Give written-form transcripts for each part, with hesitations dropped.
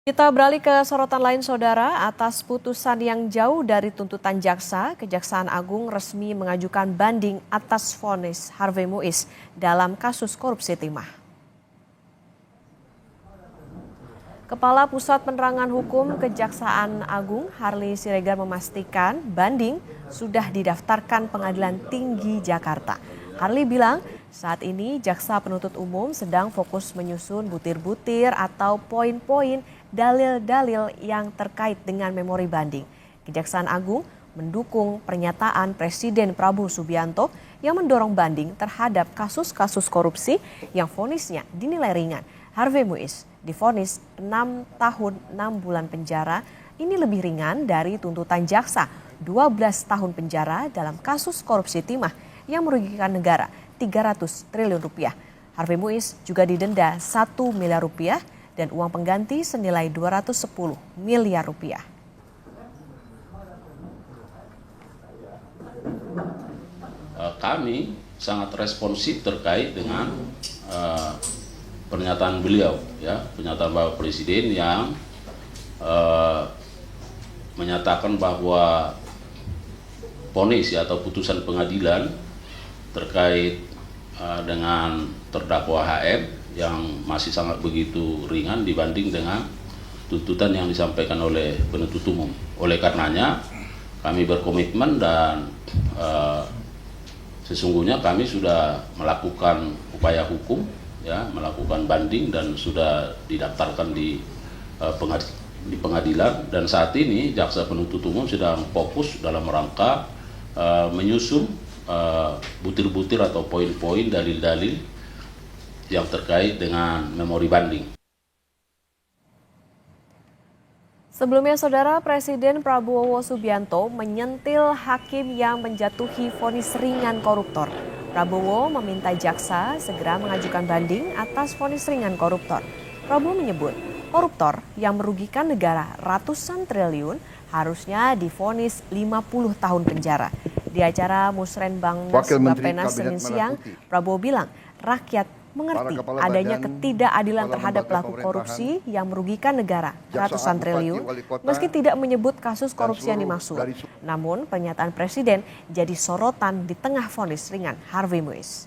Kita beralih ke sorotan lain, Saudara. Atas putusan yang jauh dari tuntutan jaksa, Kejaksaan Agung resmi mengajukan banding atas vonis Harvey Muiz dalam kasus korupsi timah. Kepala Pusat Penerangan Hukum Kejaksaan Agung, Harley Siregar, memastikan banding sudah didaftarkan Pengadilan Tinggi Jakarta. Harley bilang saat ini jaksa penuntut umum sedang fokus menyusun butir-butir atau poin-poin dalil-dalil yang terkait dengan memori banding. Kejaksaan Agung mendukung pernyataan Presiden Prabowo Subianto yang mendorong banding terhadap kasus-kasus korupsi yang vonisnya dinilai ringan. Harvey Muiz divonis 6 tahun 6 bulan penjara. Ini lebih ringan dari tuntutan jaksa 12 tahun penjara dalam kasus korupsi timah yang merugikan negara 300 triliun rupiah. Harvey Muiz juga didenda 1 miliar rupiah dan uang pengganti senilai 210 miliar rupiah. Kami sangat responsif terkait dengan pernyataan beliau, ya, pernyataan Bapak Presiden yang menyatakan bahwa vonis atau putusan pengadilan terkait dengan terdakwa HM yang masih sangat begitu ringan dibanding dengan tuntutan yang disampaikan oleh penuntut umum. Oleh karenanya kami berkomitmen dan sesungguhnya kami sudah melakukan upaya hukum, ya, melakukan banding dan sudah didaftarkan di pengadilan, dan saat ini jaksa penuntut umum sedang fokus dalam rangka menyusun butir-butir atau poin-poin dalil-dalil yang terkait dengan memori banding. Sebelumnya, Saudara, Presiden Prabowo Subianto menyentil hakim yang menjatuhi vonis ringan koruptor. Prabowo meminta jaksa segera mengajukan banding atas vonis ringan koruptor. Prabowo menyebut koruptor yang merugikan negara ratusan triliun harusnya divonis 50 tahun penjara. Di acara Musrenbang Bappenas Senin siang, Prabowo bilang rakyat mengerti adanya ketidakadilan terhadap pelaku korupsi yang merugikan negara ratusan triliun, meski tidak menyebut kasus korupsi yang dimaksud. Namun pernyataan Presiden jadi sorotan di tengah vonis ringan Harvey Muiz.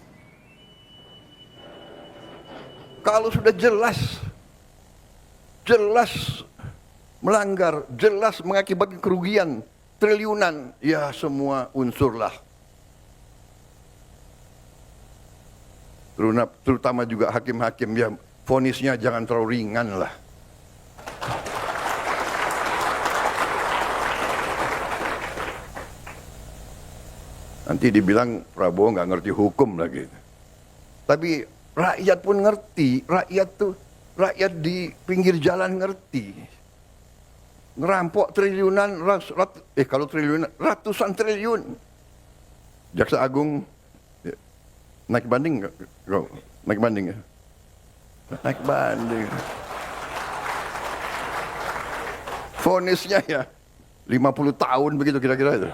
Kalau sudah jelas melanggar, jelas mengakibatkan kerugian triliunan, ya semua unsurlah. Terutama juga hakim-hakim, ya vonisnya jangan terlalu ringan lah. Nanti dibilang Prabowo nggak ngerti hukum lagi. Tapi rakyat pun ngerti, rakyat di pinggir jalan ngerti. Ngerampok triliunan, kalau triliunan, ratusan triliun. Jaksa Agung naik banding nggak? Naik banding ya? Naik banding. Vonisnya ya 50 tahun begitu kira-kira itu.